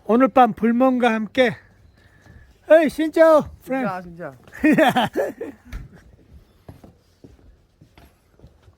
오늘 밤 불멍과 함께 헤이 신짜오 프렌드 진짜.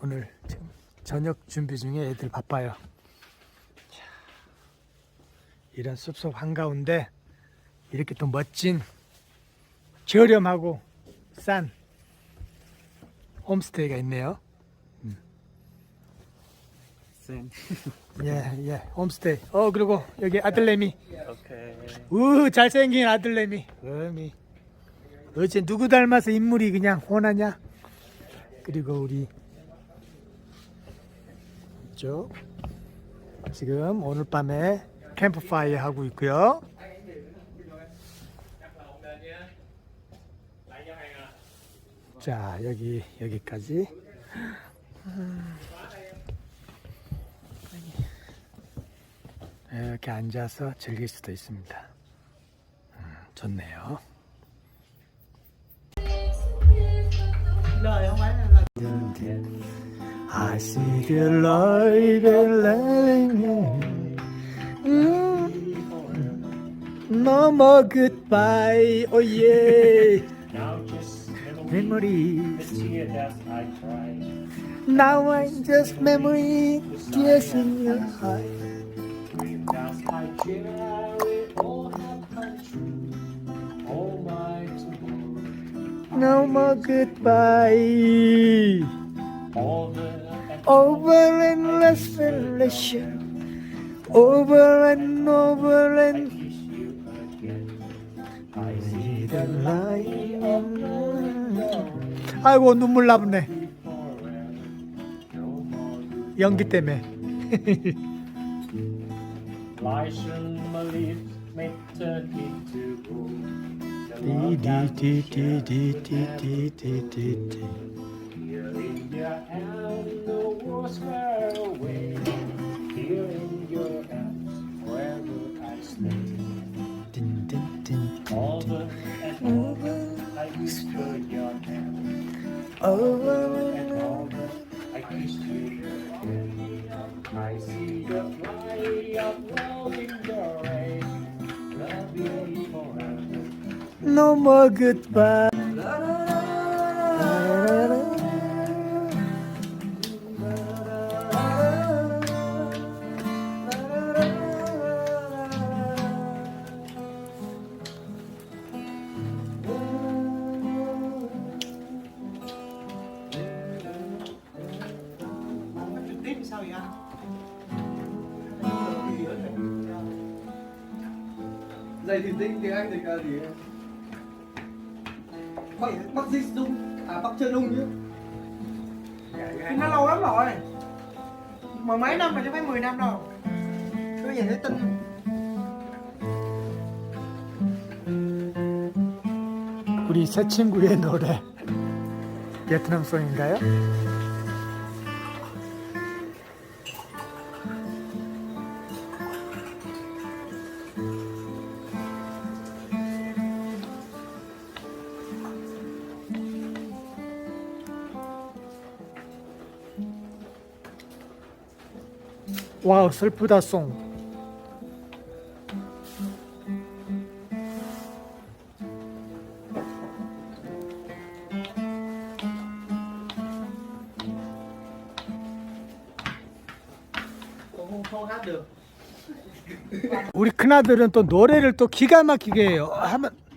오늘 지금 저녁 준비 중에 애들 바빠요. 자, 이런 숲속 한가운데 이렇게 또 멋진 저렴하고 싼 홈스테이가 있네요. 예, 홈스테이. 그리고 여기 아들내미. 오케이. 잘생긴 아들내미. 어째 누구 닮아서 인물이 그냥 훤하냐? 그리고 우리 이쪽 지금 오늘 밤에 캠프파이어 하고 있고요. 자, 여기까지. 이렇게 앉아서 즐길 수도 있습니다. 좋네요. I see the light and letting No more goodbye. Oh yeah. Now just Memories. tear that I cried. Now I'm just memory. Tears in your heart. That's my cherry, all have come true. All my tomorrow. No more goodbye. Over and Endless relation. Over and over and kiss you again. I see see the the light. light of love 아이고 눈물 나쁘네. forever. No more good. 연기 때문에. License my lips may turn into gold. The love that we share 디디디디디디디디디. here in your hand, the world's far away. Here in your hands, forever I stay. Over and over, I whisper your name. Over and over, I kiss you again. I see the light of love in your eyes. Love you forever. No more goodbye. Dạy thì tiếng Anh thì là gì? Bắc Dịch Dung, Bắc Trơ Dung chứ. Thì nó lâu lắm rồi. Mười mấy năm rồi chứ phải 10 năm đâu. Cứ vậy để tin. 우리 새 친구의 노래 베트남송인가요? 와우 슬프다 송. Không hát được. 우리 큰아들은 또 노래를 또 기가 막히게 해요.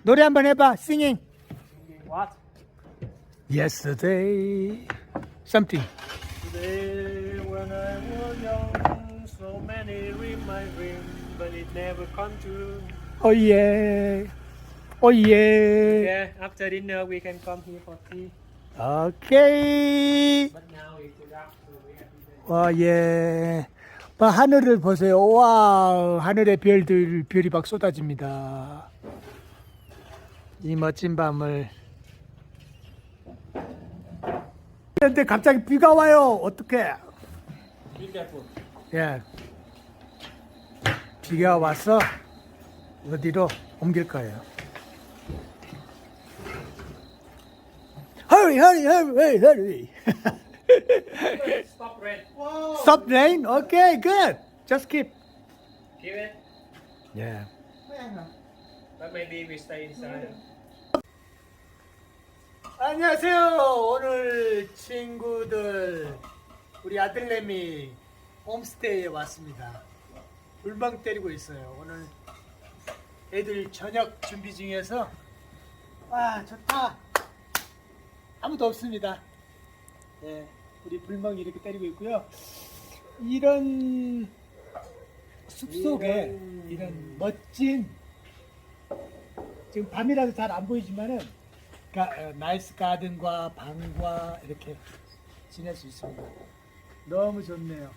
노래 한번 해봐. Singing. What? Yesterday. Something. Today when I was young, so many dream my dream, but it never come true. Oh yeah. Oh yeah. Yeah, after dinner we can come here for tea. 오케이. But now it's dark, so we have to 와 예. 봐, 하늘을 보세요. 와, 하늘의 별이 막 쏟아집니다. 이 멋진 밤을. 그런데 갑자기 비가 와요. 어떡해? be careful. 예. 비가 와서 어디로 옮길 거예요. Hurry, hurry, hurry, hurry. Stop rain. Stop rain? Okay, good. Just keep. Keep it. 예. Mấy ăn hả? But maybe we stay inside. 안녕하세요. 오늘 친구들 우리 아들내미 홈스테이에 왔습니다. 물방 때리고 있어요. 오늘 애들 저녁 준비 중이어서 와 좋다. 아무도 없습니다. 네, 우리 불멍이 이렇게 때리고 있고요. 이런 숲속에 이런 멋진 지금 밤이라서 잘 안 보이지만은 나이스 가든과 방과 이렇게 지낼 수 있습니다. 너무 좋네요.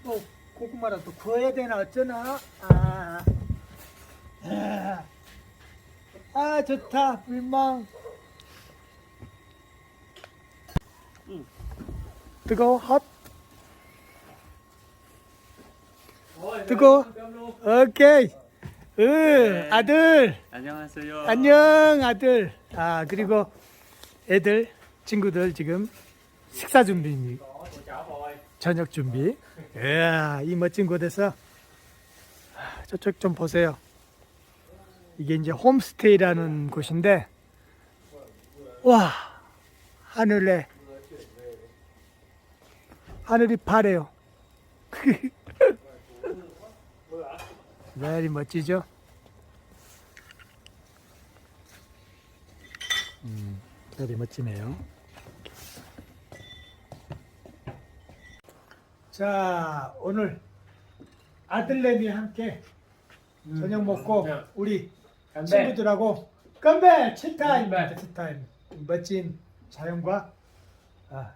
또 고구마라도 구워야 되나 어쩌나. 좋다 불멍. 뜨거워 핫. 뜨거워. 오케이. 아들. 안녕하세요. 안녕 아들. 그리고 애들 친구들 지금 식사 준비입니다. 저녁 준비. 이 멋진 곳에서 저쪽 좀 보세요. 이게 이제 홈스테이라는 곳인데 와 하늘이 파래요. very 멋지죠? very 멋지네요. 자, 오늘 아들내미 함께 저녁 먹고 우리 친구들하고 건배! 칠타임! 칠타임! 멋진 자연과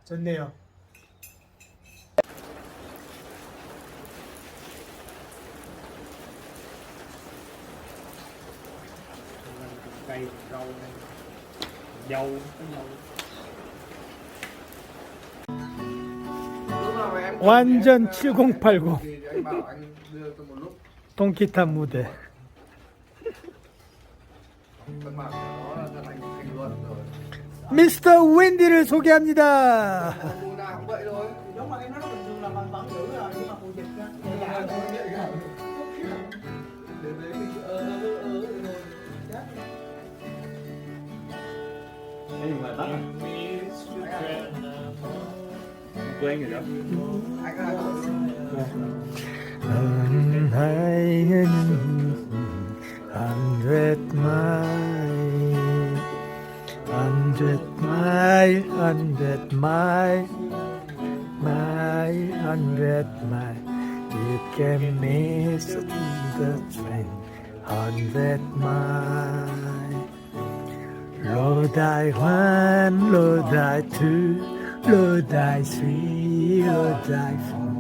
좋네요. Cây rau này. Dâu có dâu. Lúc nào em 완전 7080 thì anh bảo anh đưa tôi một lúc. 동기타 무대. Văn bản của nó là thật anh luôn rồi. 미스터 윈디를 소개합니다. Mùa nào cũng vậy thôi. Giống mà em nói nó bình thường là bằng vẫn dữ rồi, nhưng mà mùa dịch á, nhẹ nhàng thôi. Đến đấy mình thôi. Nhưng mà tắt quen rồi đó. Anh ai hundred mile. You can miss the train. 100 mile. Lord I one, Lord I two, Lord I three, Lord I four,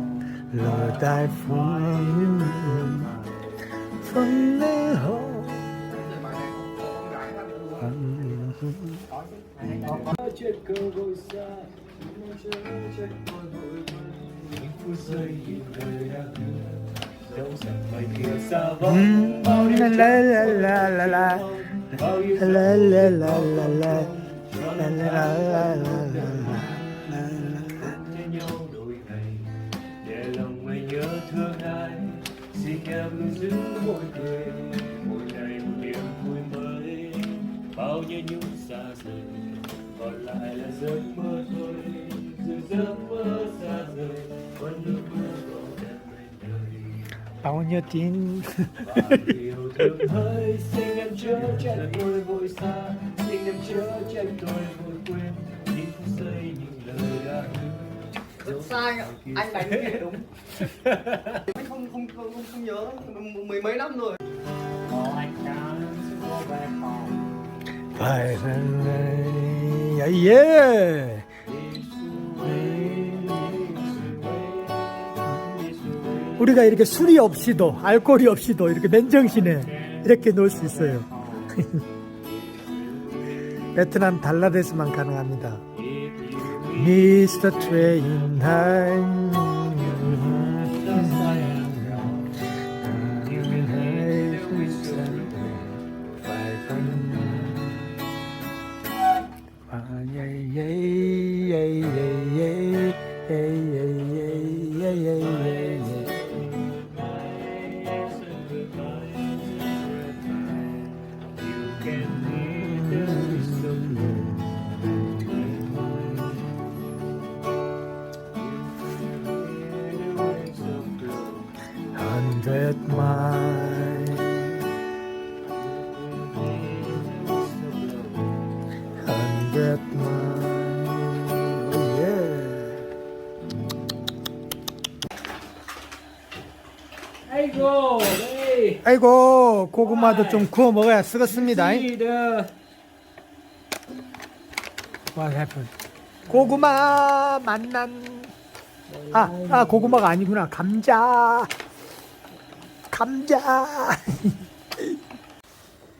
Lord I five. From the home. La la la la la la la la la la la. Để lòng mày nhớ thương ai, xin em luôn giữ môi cười, mỗi ngày một niềm vui mới, bao nhiêu nhung xa rời, còn lại là giấc mơ thôi, rồi giấc mơ xa rời, vẫn nước mơ còn đẹp bên đời. Bao nhiêu tin. Và yêu thương hơi, xin em chớ trách tôi vội xa, xin em chớ trách tôi vội quên những phút giây những lời đã hứa. Rất sai ạ. Anh đánh cái đúng. Anh không nhớ mười mấy năm rồi. Có anh đã có vẻ phòng. Phải yeah. 우리가 이렇게 술이 없이도 알코올이 없이도 이렇게 맨정신에 이렇게 놀 수 있어요. 베트남 달라데스만 가능합니다. Mr. Train mine. 100 mile. Oh, yeah. 아이고, 네. 아이고 고구마도 좀 구워 먹어야 쓰겠습니다. 시드. What happened? 고구마 만난. 아 고구마가 아니구나. 감자.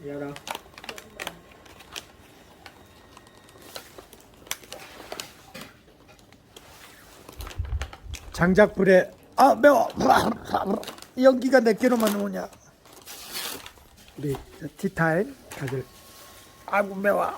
열어. 장작불에 매워. 연기가 몇 개로만 오냐. 우리 티타임 다들 아이고 매워.